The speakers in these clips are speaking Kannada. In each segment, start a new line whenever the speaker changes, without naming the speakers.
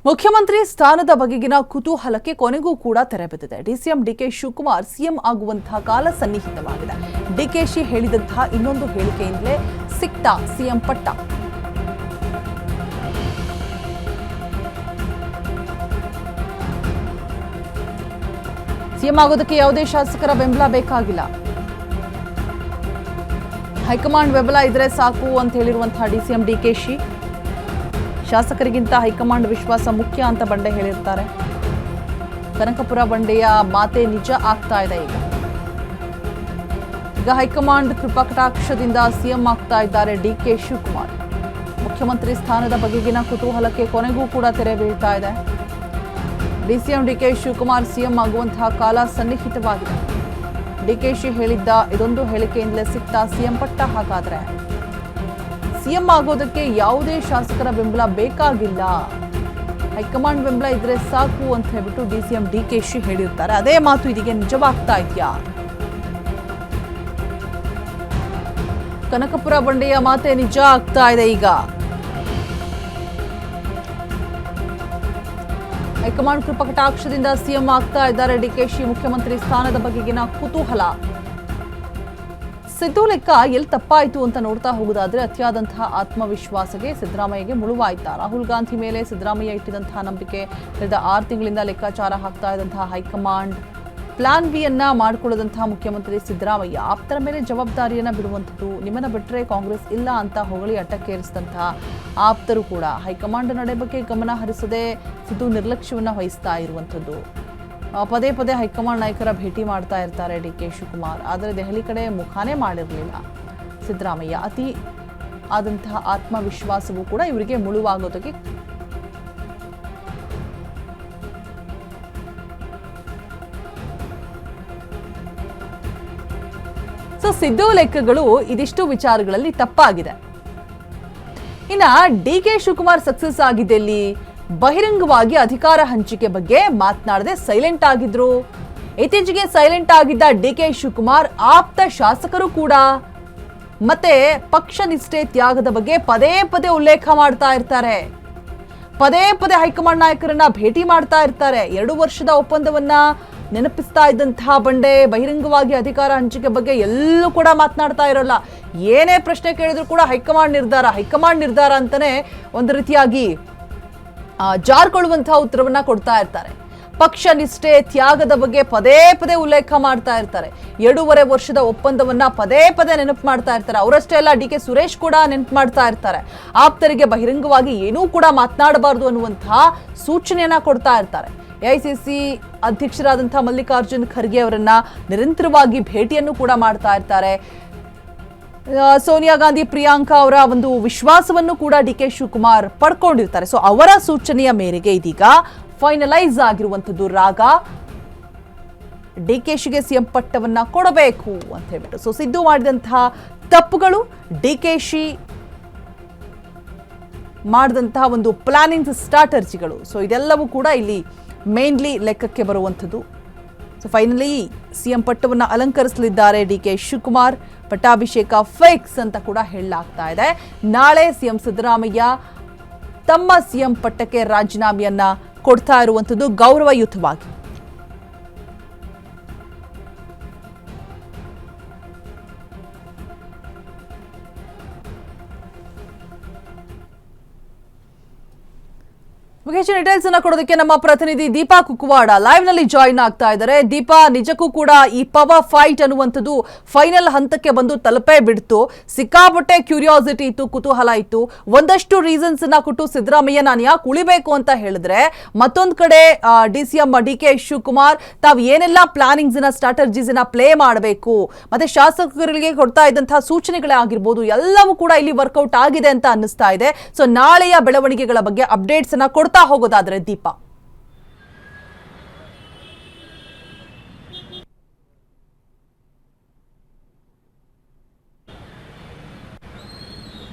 ಮುಖ್ಯಮಂತ್ರಿ ಸ್ಥಾನದ ಬಗೆಗಿನ ಕುತೂಹಲಕ್ಕೆ ಕೊನೆಗೂ ಕೂಡ ತೆರೆ ಬಿದ್ದಿದೆ. ಡಿಸಿಎಂ ಡಿಕೆ ಶಿವಕುಮಾರ್ ಸಿಎಂ ಆಗುವಂತಹ ಕಾಲ ಸನ್ನಿಹಿತವಾಗಿದೆ. ಡಿಕೆಶಿ ಹೇಳಿದಂತಹ ಇನ್ನೊಂದು ಹೇಳಿಕೆಯಿಂದಲೇ ಸಿಕ್ತಾ ಸಿಎಂ ಪಟ್ಟ. ಸಿಎಂ ಆಗೋದಕ್ಕೆ ಯಾವುದೇ ಶಾಸಕರ ಬೆಂಬಲ ಬೇಕಾಗಿಲ್ಲ, ಹೈಕಮಾಂಡ್ ಬೆಂಬಲ ಇದ್ರೆ ಸಾಕು ಅಂತ ಹೇಳಿರುವಂತಹ ಡಿಸಿಎಂ ಡಿಕೆಶಿ ಶಾಸಕರಿಗಿಂತ ಹೈಕಮಾಂಡ್ ವಿಶ್ವಾಸ ಮುಖ್ಯ ಅಂತ ಬಂಡೆ ಹೇಳಿರ್ತಾರೆ. ಕನಕಪುರ ಬಂಡೆಯ ಮಾತೆ ನಿಜ ಆಗ್ತಾ ಇದೆ. ಈಗ ಹೈಕಮಾಂಡ್ ಕೃಪಾಕಟಾಕ್ಷದಿಂದ ಸಿಎಂ ಆಗ್ತಾ ಇದ್ದಾರೆ ಡಿಕೆ ಶಿವಕುಮಾರ್. ಮುಖ್ಯಮಂತ್ರಿ ಸ್ಥಾನದ ಬಗೆಗಿನ ಕುತೂಹಲಕ್ಕೆ ಕೊನೆಗೂ ಕೂಡ ತೆರೆ ಬೀಳ್ತಾ ಇದೆ. ಡಿಸಿಎಂ ಡಿಕೆ ಶಿವಕುಮಾರ್ ಸಿಎಂ ಆಗುವಂತಹ ಕಾಲ ಸನ್ನಿಹಿತವಾಗಿದೆ. ಡಿಕೆಶಿ ಹೇಳಿದ್ದ ಇದೊಂದು ಹೇಳಿಕೆಯಿಂದಲೇ ಸಿಕ್ತಾ ಸಿಎಂ ಪಟ್ಟ. ಹಾಗಾದ್ರೆ ಸಿಎಂ ಆಗೋದಕ್ಕೆ ಯಾವುದೇ ಶಾಸಕರ ಬೆಂಬಲ ಬೇಕಾಗಿಲ್ಲ, ಹೈಕಮಾಂಡ್ ಬೆಂಬಲ ಇದ್ರೆ ಸಾಕು ಅಂತ ಹೇಳ್ಬಿಟ್ಟು ಡಿಸಿಎಂ ಡಿಕೆಶಿ ಹೇಳಿರ್ತಾರೆ. ಅದೇ ಮಾತು ಇದೀಗ ನಿಜವಾಗ್ತಾ ಇದೆಯಾ? ಕನಕಪುರ ಬಂಡೆಯ ಮಾತೆ ನಿಜ ಆಗ್ತಾ ಇದೆ. ಈಗ ಹೈಕಮಾಂಡ್ ಕೃಪಾಕಟಾಕ್ಷದಿಂದ ಸಿಎಂ ಆಗ್ತಾ ಇದ್ದಾರೆ ಡಿಕೆಶಿ. ಮುಖ್ಯಮಂತ್ರಿ ಸ್ಥಾನದ ಬಗೆಗಿನ ಕುತೂಹಲ. ಸಿದ್ದು ಲೆಕ್ಕ ಎಲ್ಲಿ ತಪ್ಪಾಯಿತು ಅಂತ ನೋಡ್ತಾ ಹೋಗೋದಾದ್ರೆ ಅತಿಯಾದಂತಹ ಆತ್ಮವಿಶ್ವಾಸಕ್ಕೆ ಸಿದ್ದರಾಮಯ್ಯಗೆ ಮುಳುವಾಯ್ತಾ? ರಾಹುಲ್ ಗಾಂಧಿ ಮೇಲೆ ಸಿದ್ದರಾಮಯ್ಯ ಇಟ್ಟಿದಂತಹ ನಂಬಿಕೆ, ಕಳೆದ 6 ತಿಂಗಳಿಂದ ಲೆಕ್ಕಾಚಾರ ಹಾಕ್ತಾ ಇದ್ದಂತಹ ಹೈಕಮಾಂಡ್, ಪ್ಲಾನ್ ಬಿ ಅನ್ನ ಮಾಡಿಕೊಳ್ಳದಂತಹ ಮುಖ್ಯಮಂತ್ರಿ ಸಿದ್ದರಾಮಯ್ಯ, ಆಪ್ತರ ಮೇಲೆ ಜವಾಬ್ದಾರಿಯನ್ನ ಬಿಡುವಂಥದ್ದು, ನಿಮ್ಮನ್ನ ಬಿಟ್ಟರೆ ಕಾಂಗ್ರೆಸ್ ಇಲ್ಲ ಅಂತ ಹೊಗಳಿ ಅಟ್ಟಕ್ಕೇರಿಸಿದಂತಹ ಆಪ್ತರು ಕೂಡ ಹೈಕಮಾಂಡ್ ನಡೆ ಬಗ್ಗೆ ಗಮನ ಹರಿಸದೆ ಸಿದ್ದು ನಿರ್ಲಕ್ಷ್ಯವನ್ನ ವಹಿಸ್ತಾ ಇರುವಂಥದ್ದು. ಪದೇ ಪದೇ ಹೈಕಮಾಂಡ್ ನಾಯಕರ ಭೇಟಿ ಮಾಡ್ತಾ ಇರ್ತಾರೆ ಡಿಕೆ ಶಿವಕುಮಾರ್. ಆದರೆ ದೆಹಲಿ ಕಡೆ ಮುಖಾನೇ ಮಾಡಿರಲಿಲ್ಲ ಸಿದ್ದರಾಮಯ್ಯ. ಅತಿ ಆದಂತಹ ಆತ್ಮವಿಶ್ವಾಸವೂ ಕೂಡ ಇವರಿಗೆ ಮುಳುವಾಗೋದಕ್ಕೆ ಸಿದ್ದು ಲೆಕ್ಕಗಳು ಇದಿಷ್ಟು ವಿಚಾರಗಳಲ್ಲಿ ತಪ್ಪಾಗಿದೆ. ಇನ್ನ ಡಿಕೆ ಶಿವಕುಮಾರ್ ಸಕ್ಸಸ್ ಆಗಿದ್ದೆಲ್ಲಿ? ಬಹಿರಂಗವಾಗಿ ಅಧಿಕಾರ ಹಂಚಿಕೆ ಬಗ್ಗೆ ಮಾತನಾಡದೆ ಸೈಲೆಂಟ್ ಆಗಿದ್ರು. ಇತ್ತೀಚೆಗೆ ಸೈಲೆಂಟ್ ಆಗಿದ್ದ ಡಿಕೆ ಶಿವಕುಮಾರ್ ಆಪ್ತ ಶಾಸಕರು ಕೂಡ ಮತ್ತೆ ಪಕ್ಷ ನಿಷ್ಠೆ ತ್ಯಾಗದ ಬಗ್ಗೆ ಪದೇ ಪದೇ ಉಲ್ಲೇಖ ಮಾಡ್ತಾ ಇರ್ತಾರೆ. ಪದೇ ಪದೇ ಹೈಕಮಾಂಡ್ ನಾಯಕರನ್ನ ಭೇಟಿ ಮಾಡ್ತಾ ಇರ್ತಾರೆ. 2 ವರ್ಷದ ಒಪ್ಪಂದವನ್ನ ನೆನಪಿಸ್ತಾ ಇದ್ದಂತಹ ಬಂಡೆ ಬಹಿರಂಗವಾಗಿ ಅಧಿಕಾರ ಹಂಚಿಕೆ ಬಗ್ಗೆ ಎಲ್ಲೂ ಕೂಡ ಮಾತನಾಡ್ತಾ ಇರೋಲ್ಲ. ಏನೇ ಪ್ರಶ್ನೆ ಕೇಳಿದ್ರು ಕೂಡ ಹೈಕಮಾಂಡ್ ನಿರ್ಧಾರ ಅಂತಾನೆ ಒಂದು ರೀತಿಯಾಗಿ ಜಾರ್ಕೊಳ್ಳುವಂತಹ ಉತ್ತರವನ್ನ ಕೊಡ್ತಾ ಇರ್ತಾರೆ. ಪಕ್ಷ ನಿಷ್ಠೆ ತ್ಯಾಗದ ಬಗ್ಗೆ ಪದೇ ಪದೇ ಉಲ್ಲೇಖ ಮಾಡ್ತಾ ಇರ್ತಾರೆ. 2.5 ವರ್ಷದ ಒಪ್ಪಂದವನ್ನ ಪದೇ ಪದೇ ನೆನಪು ಮಾಡ್ತಾ ಇರ್ತಾರೆ. ಅವರಷ್ಟೇ ಅಲ್ಲ, ಡಿ ಕೆ ಸುರೇಶ್ ಕೂಡ ನೆನಪು ಮಾಡ್ತಾ ಇರ್ತಾರೆ. ಆಪ್ತರಿಗೆ ಬಹಿರಂಗವಾಗಿ ಏನೂ ಕೂಡ ಮಾತನಾಡಬಾರದು ಅನ್ನುವಂತಹ ಸೂಚನೆಯನ್ನ ಕೊಡ್ತಾ ಇರ್ತಾರೆ. ಎಐಸಿಸಿ ಅಧ್ಯಕ್ಷರಾದಂತಹ ಮಲ್ಲಿಕಾರ್ಜುನ್ ಖರ್ಗೆ ಅವರನ್ನ ನಿರಂತರವಾಗಿ ಭೇಟಿಯನ್ನು ಕೂಡ ಮಾಡ್ತಾ ಇರ್ತಾರೆ. ಸೋನಿಯಾ ಗಾಂಧಿ, ಪ್ರಿಯಾಂಕಾ ಅವರ ಒಂದು ವಿಶ್ವಾಸವನ್ನು ಕೂಡ ಡಿಕೆ ಶಿವಕುಮಾರ್ ಪಡ್ಕೊಂಡಿರ್ತಾರೆ. ಸೊ ಅವರ ಸೂಚನೆಯ ಮೇರೆಗೆ ಇದೀಗ ಫೈನಲೈಸ್ ಆಗಿರುವಂತದ್ದು ರಾಗ ಡಿಕೆಶಿಗೆ ಸಿಎಂ ಪಟ್ಟವನ್ನ ಕೊಡಬೇಕು ಅಂತ ಹೇಳ್ಬಿಟ್ಟು. ಸೊ ಸಿದ್ದು ಮಾಡಿದಂತಹ ತಪ್ಪುಗಳು, ಡಿಕೆಶಿ ಮಾಡಿದಂತಹ ಒಂದು ಪ್ಲಾನಿಂಗ್ ಸ್ಟ್ರಾಟರ್ಜಿಗಳು, ಸೊ ಇದೆಲ್ಲವೂ ಕೂಡ ಇಲ್ಲಿ ಮೇನ್ಲಿ ಲೆಕ್ಕಕ್ಕೆ ಬರುವಂಥದ್ದು. ಸೊ ಫೈನಲಿ ಸಿಎಂ ಪಟ್ಟವನ್ನ ಅಲಂಕರಿಸಲಿದ್ದಾರೆ ಡಿಕೆ ಶಿವಕುಮಾರ್. ಪಟ್ಟಾಭಿಷೇಕ ಫಿಕ್ಸ್ ಅಂತ ಕೂಡ ಹೇಳಲಾಗ್ತಾ ಇದೆ. ನಾಳೆ ಸಿಎಂ ಸಿದ್ದರಾಮಯ್ಯ ತಮ್ಮ ಸಿಎಂ ಪಟ್ಟಕ್ಕೆ ರಾಜೀನಾಮೆಯನ್ನ ಕೊಡ್ತಾ ಇರುವಂಥದ್ದು ಗೌರವಯುತವಾಗಿ. ಹೆಚ್ಚಿನ ಡೀಟೇಲ್ಸ್ ಅನ್ನ ಕೊಡೋದಕ್ಕೆ ನಮ್ಮ ಪ್ರತಿನಿಧಿ ದೀಪಾ ಕುಕ್ಕವಾಡ ಲೈವ್ ನಲ್ಲಿ ಜಾಯಿನ್ ಆಗ್ತಾ ಇದ್ದಾರೆ. ದೀಪಾ, ನಿಜಕ್ಕೂ ಕೂಡ ಈ ಪವರ್ ಫೈಟ್ ಅನ್ನುವಂಥದ್ದು ಫೈನಲ್ ಹಂತಕ್ಕೆ ಬಂದು ತಲುಪೇ ಬಿಡ್ತು. ಸಿಕ್ಕಾಪಟ್ಟೆ ಕ್ಯೂರಿಯಾಸಿಟಿ ಇತ್ತು, ಕುತೂಹಲ ಇತ್ತು. ಒಂದಷ್ಟು ರೀಸನ್ಸ್ ಅನ್ನ ಕೊಟ್ಟು ಸಿದ್ದರಾಮಯ್ಯ ನಾನು ಯಾಕೆ ಉಳಿಬೇಕು ಅಂತ ಹೇಳಿದ್ರೆ, ಮತ್ತೊಂದು ಕಡೆ ಡಿಸಿಎಂ ಡಿಕೆ ಶಿವಕುಮಾರ್ ತಾವು ಏನೆಲ್ಲ ಪ್ಲಾನಿಂಗ್ಸ್ ನ ಸ್ಟ್ರಾಟರ್ಜೀಸ್ ನ ಪ್ಲೇ ಮಾಡಬೇಕು, ಮತ್ತೆ ಶಾಸಕರಿಗೆ ಕೊಡ್ತಾ ಇದ್ದಂತಹ ಸೂಚನೆಗಳೇ ಆಗಿರ್ಬೋದು, ಎಲ್ಲವೂ ಕೂಡ ಇಲ್ಲಿ ವರ್ಕೌಟ್ ಆಗಿದೆ ಅಂತ ಅನ್ನಿಸ್ತಾ ಇದೆ. ಸೊ ನಾಳೆಯ ಬೆಳವಣಿಗೆಗಳ ಬಗ್ಗೆ ಅಪ್ಡೇಟ್ಸ್ ಅನ್ನ ಕೊಡ್ತಾ ಹೋಗೋದಾದ್ರೆ ದೀಪಾ.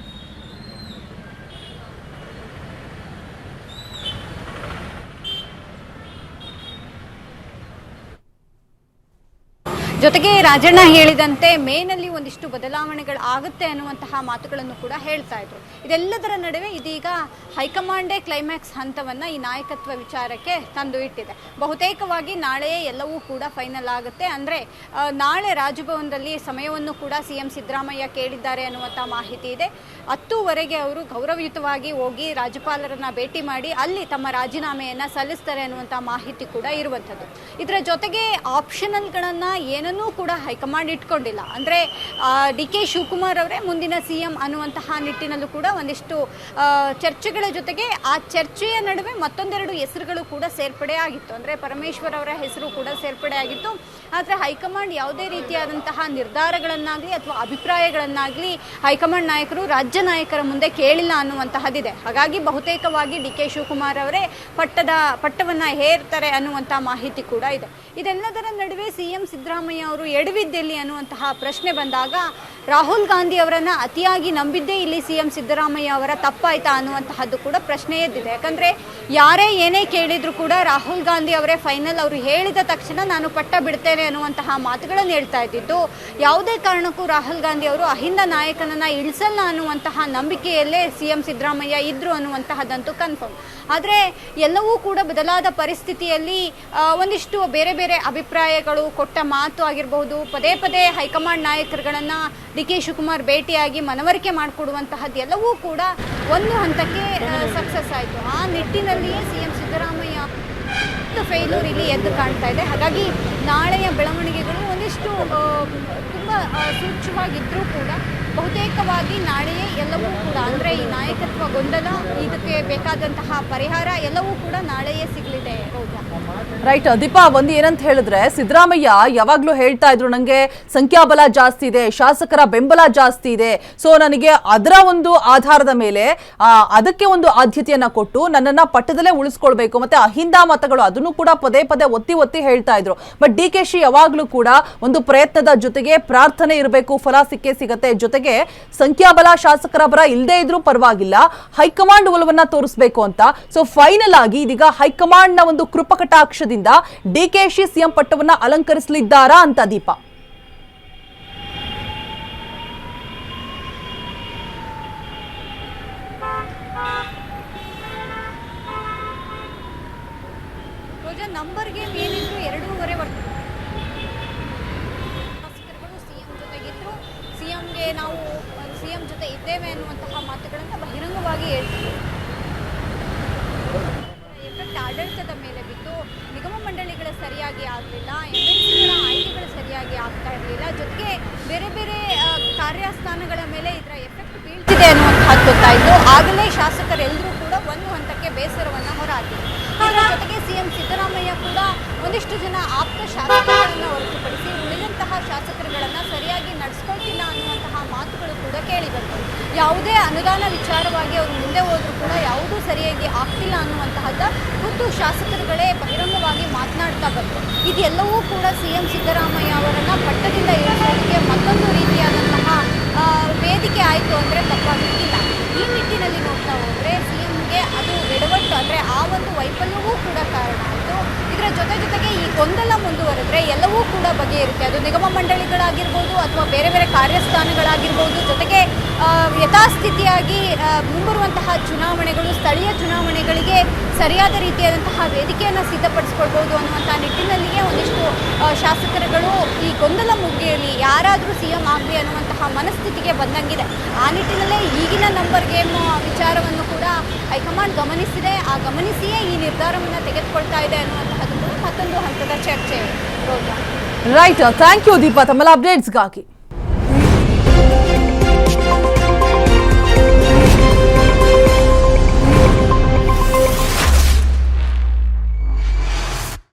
ಜೊತೆಗೆ ರಾಜಣ್ಣ ಹೇಳಿದಂತೆ ಮೇನಲ್ಲಿ ಒಂದಿಷ್ಟು ಬದಲಾವಣೆಗಳು ಆಗುತ್ತೆ ಅನ್ನುವಂತಹ ಮಾತುಗಳನ್ನು ಕೂಡ ಹೇಳ್ತಾ ಇದ್ರು. ಇದೆಲ್ಲದರ ನಡುವೆ ಇದೀಗ ಹೈಕಮಾಂಡೇ ಕ್ಲೈಮ್ಯಾಕ್ಸ್ ಹಂತವನ್ನು ಈ ನಾಯಕತ್ವ ವಿಚಾರಕ್ಕೆ ತಂದು ಇಟ್ಟಿದೆ. ಬಹುತೇಕವಾಗಿ ನಾಳೆಯೇ ಎಲ್ಲವೂ ಕೂಡ ಫೈನಲ್ ಆಗುತ್ತೆ. ಅಂದರೆ ನಾಳೆ ರಾಜಭವನದಲ್ಲಿ ಸಮಯವನ್ನು ಕೂಡ ಸಿಎಂ ಸಿದ್ದರಾಮಯ್ಯ ಕೇಳಿದ್ದಾರೆ ಅನ್ನುವಂಥ ಮಾಹಿತಿ ಇದೆ. 10:00ವರೆಗೆ ಅವರು ಗೌರವಯುತವಾಗಿ ಹೋಗಿ ರಾಜ್ಯಪಾಲರನ್ನ ಭೇಟಿ ಮಾಡಿ ಅಲ್ಲಿ ತಮ್ಮ ರಾಜೀನಾಮೆಯನ್ನು ಸಲ್ಲಿಸ್ತಾರೆ ಅನ್ನುವಂಥ ಮಾಹಿತಿ ಕೂಡ ಇರುವಂಥದ್ದು. ಇದರ ಜೊತೆಗೆ ಆಪ್ಷನಲ್ಗಳನ್ನು ಏನನ್ನೂ ಕೂಡ ಹೈಕಮಾಂಡ್ ಇಟ್ಕೊಂಡಿಲ್ಲ. ಅಂದರೆ ಡಿ.ಕೆ. ಶಿವಕುಮಾರ್ ಅವರೇ ಮುಂದಿನ ಸಿಎಂ ಅನ್ನುವಂತಹ ನಿಟ್ಟಿನಲ್ಲೂ ಕೂಡ ಒಂದಿಷ್ಟು ಚರ್ಚೆಗಳ ಜೊತೆಗೆ ಆ ಚರ್ಚೆಯ ನಡುವೆ ಮತ್ತೊಂದೆರಡು ಹೆಸರುಗಳು ಕೂಡ ಸೇರ್ಪಡೆ ಆಗಿತ್ತು. ಅಂದರೆ ಪರಮೇಶ್ವರ್ ಅವರ ಹೆಸರು ಕೂಡ ಸೇರ್ಪಡೆ ಆಗಿತ್ತು. ಆದರೆ ಹೈಕಮಾಂಡ್ ಯಾವುದೇ ರೀತಿಯಾದಂತಹ ನಿರ್ಧಾರಗಳನ್ನಾಗಲಿ ಅಥವಾ ಅಭಿಪ್ರಾಯಗಳನ್ನಾಗಲಿ ಹೈಕಮಾಂಡ್ ನಾಯಕರು ರಾಜ್ಯ ನಾಯಕರ ಮುಂದೆ ಕೇಳಿಲ್ಲ ಅನ್ನುವಂತಹದ್ದಿದೆ. ಹಾಗಾಗಿ ಬಹುತೇಕವಾಗಿ ಡಿ.ಕೆ. ಶಿವಕುಮಾರ್ ಅವರೇ ಪಟ್ಟವನ್ನು ಹೇರ್ತಾರೆ ಅನ್ನುವಂಥ ಮಾಹಿತಿ ಕೂಡ ಇದೆ. ಇದೆಲ್ಲದರ ನಡುವೆ ಸಿಎಂ ಸಿದ್ದರಾಮಯ್ಯ ಅವರು ಎಡವಿದ್ದೆಲ್ಲಿ ಅನ್ನುವಂತಹ ಪ್ರಶ್ನೆ ಬಂದಾಗ ರಾಹುಲ್ ಗಾಂಧಿ ಅವರನ್ನ ಅತಿಯಾಗಿ ನಂಬಿದ್ದೇ ಇಲ್ಲಿ ಸಿಎಂ ಸಿದ್ದರಾಮಯ್ಯ ಅವರ ತಪ್ಪಾಯ್ತಾ ಅನ್ನುವಂತಹದ್ದು ಕೂಡ ಪ್ರಶ್ನೆ ಎದ್ದಿದೆ. ಯಾಕಂದ್ರೆ ಯಾರೇ ಏನೇ ಕೇಳಿದ್ರು ಕೂಡ ರಾಹುಲ್ ಗಾಂಧಿ ಅವರೇ ಫೈನಲ್, ಅವರು ಹೇಳಿದ ತಕ್ಷಣ ನಾನು ಪಟ್ಟ ಬಿಡ್ತೇನೆ ಅನ್ನುವಂತಹ ಮಾತುಗಳನ್ನು ಹೇಳ್ತಾ ಇದ್ದಿದ್ದು. ಯಾವುದೇ ಕಾರಣಕ್ಕೂ ರಾಹುಲ್ ಗಾಂಧಿ ಅವರು ಅಹಿಂದ ನಾಯಕನನ್ನ ಇಳಿಸಲ್ಲ ಅನ್ನುವಂತಹ ನಂಬಿಕೆಯಲ್ಲೇ ಸಿಎಂ ಸಿದ್ದರಾಮಯ್ಯ ಇದ್ರು ಅನ್ನುವಂತಹದ್ದಂತೂ ಕನ್ಫರ್ಮ್. ಆದರೆ ಎಲ್ಲವೂ ಕೂಡ ಬದಲಾದ ಪರಿಸ್ಥಿತಿಯಲ್ಲಿ ಒಂದಿಷ್ಟು ಬೇರೆ ಬೇರೆ ಅಭಿಪ್ರಾಯಗಳು, ಕೊಟ್ಟ ಮಾತು ಆಗಿರಬಹುದು, ಪದೇ ಪದೇ ಹೈಕಮಾಂಡ್ ನಾಯಕರುಗಳನ್ನು ಡಿ.ಕೆ. ಶಿವಕುಮಾರ್ ಭೇಟಿಯಾಗಿ ಮನವರಿಕೆ ಮಾಡಿಕೊಡುವಂತಹದ್ದು ಎಲ್ಲವೂ ಕೂಡ ಒಂದು ಹಂತಕ್ಕೆ ಸಕ್ಸಸ್ ಆಯಿತು. ಆ ನಿಟ್ಟಿನಲ್ಲಿಯೇ ಸಿಎಂ ಸಿದ್ದರಾಮಯ್ಯ ಫೇಲ್ಯೂರ್ ಇಲ್ಲಿ ಎದ್ದು ಕಾಣ್ತಾ ಇದೆ. ಹಾಗಾಗಿ ನಾಳೆಯ ಬೆಳವಣಿಗೆಗಳು ಒಂದಿಷ್ಟು ತುಂಬ ಸೂಕ್ಷ್ಮವಾಗಿದ್ದರೂ ಕೂಡ ಬಹುತೇಕವಾಗಿ ನಾಳೆಯೇ ಎಲ್ಲವೂ ಕೂಡ, ಅಂದರೆ ಈ ನಾಯಕತ್ವ ಗೊಂದಲ, ಇದಕ್ಕೆ ಬೇಕಾದಂತಹ ಪರಿಹಾರ ಎಲ್ಲವೂ ಕೂಡ ನಾಳೆಯೇ ಸಿಗಲಿದೆ.
ರೈಟ್ ದೀಪಾ, ಒಂದು ಏನಂತ ಹೇಳಿದ್ರೆ ಸಿದ್ದರಾಮಯ್ಯ ಯಾವಾಗ್ಲೂ ಹೇಳ್ತಾ ಇದ್ರು ನನಗೆ ಸಂಖ್ಯಾಬಲ ಜಾಸ್ತಿ ಇದೆ, ಶಾಸಕರ ಬೆಂಬಲ ಜಾಸ್ತಿ ಇದೆ, ಸೊ ನನಗೆ ಅದರ ಒಂದು ಆಧಾರದ ಮೇಲೆ ಅದಕ್ಕೆ ಒಂದು ಆದ್ಯತೆಯನ್ನ ಕೊಟ್ಟು ನನ್ನನ್ನ ಪಟ್ಟದಲ್ಲೇ ಉಳಿಸ್ಕೊಳ್ಬೇಕು, ಮತ್ತೆ ಅಹಿಂದ ಮತಗಳು ಅದನ್ನು ಕೂಡ ಪದೇ ಪದೇ ಒತ್ತಿ ಒತ್ತಿ ಹೇಳ್ತಾ ಇದ್ರು. ಬಟ್ ಡಿ.ಕೆ.ಶಿ ಯಾವಾಗ್ಲೂ ಕೂಡ ಒಂದು ಪ್ರಯತ್ನದ ಜೊತೆಗೆ ಪ್ರಾರ್ಥನೆ ಇರಬೇಕು, ಫಲ ಸಿಕ್ಕೇ ಸಿಗತ್ತೆ, ಜೊತೆಗೆ ಸಂಖ್ಯಾಬಲ ಶಾಸಕರ ಬರ ಇಲ್ಲದೆ ಇದ್ರೂ ಪರವಾಗಿಲ್ಲ, ಹೈಕಮಾಂಡ್ ಒಲವನ್ನ ತೋರಿಸಬೇಕು ಅಂತ. ಸೊ ಫೈನಲ್ ಆಗಿ ಇದೀಗ ಹೈಕಮಾಂಡ್ ನ ಒಂದು ಕೃಪಕಟಾಕ್ಷದಿಂದ ಡಿ.ಕೆ.ಶಿ ಸಿಎಂ ಪಟ್ಟವನ್ನ ಅಲಂಕರಿಸಲಿದ್ದಾರಾ ಅಂತ ದೀಪಾ?
ನಂಬರ್ ಗೇಮ್ ಏನಿದ್ರು 2.5 ವರ್ಷ ಶಾಸಕರುಗಳು ಸಿಎಂ ಜೊತೆಗಿದ್ರು, ಸಿಎಂಗೆ ನಾವು ಸಿಎಂ ಜೊತೆ ಇದ್ದೇವೆ ಅನ್ನುವಂತಹ ಮಾತುಗಳನ್ನು ಬಹಿರಂಗವಾಗಿ ಹೇಳ್ತೀವಿ. ಎಫೆಕ್ಟ್ ಆಡಳಿತದ ಮೇಲೆ ಬಿದ್ದು ನಿಗಮ ಮಂಡಳಿಗಳ ಸರಿಯಾಗಿ ಆಗಲಿಲ್ಲ, MLCಗಳ ಆಯ್ಕೆಗಳು ಸರಿಯಾಗಿ ಆಗ್ತಾ ಇರಲಿಲ್ಲ, ಜೊತೆಗೆ ಬೇರೆ ಬೇರೆ ಕಾರ್ಯಸ್ಥಾನಗಳ ಮೇಲೆ ಇದರ ಎಫೆಕ್ಟ್ ಬೀಳ್ತಿದೆ ಅನ್ನುವಂಥದ್ದು ಗೊತ್ತಾಯಿತು. ಆಗಲೇ ಶಾಸಕರೆಲ್ಲರೂ ಕೂಡ ಒಂದು ಹಂತಕ್ಕೆ ಬೇಸರವನ್ನು ಹೊರಹಾಕಿದರು. ಇದರ ಜೊತೆಗೆ ಸಿಎಂ ಸಿದ್ದರಾಮಯ್ಯ ಕೂಡ ಒಂದಿಷ್ಟು ಜನ ಆಪ್ತ ಶಾಸಕರನ್ನು ಹೊರತುಪಡಿಸಿ ಉಳಿದಂತಹ ಶಾಸಕರುಗಳನ್ನು ಸರಿಯಾಗಿ ನಡೆಸ್ಕೊಳ್ತಿಲ್ಲ ಅನ್ನುವಂತಹ ಮಾತುಗಳು ಕೂಡ ಕೇಳಿಬಂತು. ಯಾವುದೇ ಅನುದಾನ ವಿಚಾರವಾಗಿ ಅವರು ಮುಂದೆ ಹೋದರೂ ಕೂಡ ಯಾವುದೂ ಸರಿಯಾಗಿ ಆಗ್ತಿಲ್ಲ ಅನ್ನುವಂತಹದ್ದು ಖುದ್ದು ಶಾಸಕರುಗಳೇ ಬಹಿರಂಗವಾಗಿ ಮಾತನಾಡ್ತಾ ಬಂದರು. ಇದೆಲ್ಲವೂ ಕೂಡ ಸಿಎಂ ಸಿದ್ದರಾಮಯ್ಯ ಅವರನ್ನು ಪಟ್ಟದಿಂದ ಇಳಿಸೋದಕ್ಕೆ ಮತ್ತೊಂದು ರೀತಿಯಾದಂತಹ ವೇದಿಕೆ ಆಯಿತು ಅಂದರೆ ತಪ್ಪಾಗಲಿಕ್ಕಿಲ್ಲ. ಈ ನಿಟ್ಟಿನಲ್ಲಿ ನೋಡ್ತಾ ಹೋದರೆ ಸಿಎಂಗೆ ಅದು ಎಡವಟ್ಟು, ಅಂದರೆ ಆ ಒಂದು ವೈಫಲ್ಯವೂ ಕೂಡ ಕಾರಣ ಆಯಿತು. ಇದರ ಜೊತೆಗೆ ಈ ಗೊಂದಲ ಮುಂದುವರೆದ್ರೆ ಎಲ್ಲವೂ ಕೂಡ ಬಗೆಯಿರುತ್ತೆ. ಅದು ನಿಗಮ ಮಂಡಳಿಗಳಾಗಿರ್ಬೋದು ಅಥವಾ ಬೇರೆ ಬೇರೆ ಕಾರ್ಯಸ್ಥಾನಗಳಾಗಿರ್ಬೋದು, ಜೊತೆಗೆ ಯಥಾಸ್ಥಿತಿಯಾಗಿ ಮುಂಬರುವಂತಹ ಚುನಾವಣೆಗಳು, ಸ್ಥಳೀಯ ಚುನಾವಣೆಗಳಿಗೆ ಸರಿಯಾದ ರೀತಿಯಾದಂತಹ ವೇದಿಕೆಯನ್ನು ಸಿದ್ಧಪಡಿಸ್ಕೊಳ್ಬೋದು ಅನ್ನುವಂಥ ನಿಟ್ಟಿನಲ್ಲಿಯೇ ಒಂದಿಷ್ಟು ಶಾಸಕರುಗಳು ಈ ಗೊಂದಲ ಮುಗಿಯಲಿ, ಯಾರಾದರೂ ಸಿಎಂ ಆಗಲಿ ಅನ್ನುವಂತಹ ಮನಸ್ಥಿತಿಗೆ ಬಂದಂಗಿದೆ. ಆ ನಿಟ್ಟಿನಲ್ಲೇ ಈಗಿನ ನಂಬರ್ ಗೇಮ್ ವಿಚಾರವನ್ನು ಕೂಡ ಹೈಕಮಾಂಡ್ ಗಮನಿಸಿದೆ. ಆ ಗಮನಿಸಿಯೇ ಈ ನಿರ್ಧಾರವನ್ನು ತೆಗೆದುಕೊಳ್ತಾ ಇದೆ ಅನ್ನುವಂತಹದ್ದು ಮತ್ತೊಂದು ಹಂತದ ಚರ್ಚೆ.
ರೈಟ್, ಥ್ಯಾಂಕ್ ಯು ದೀಪಾ ತಮ್ಮೆಲ್ಲ ಅಪ್ಡೇಟ್ಸ್ಗಾಗಿ.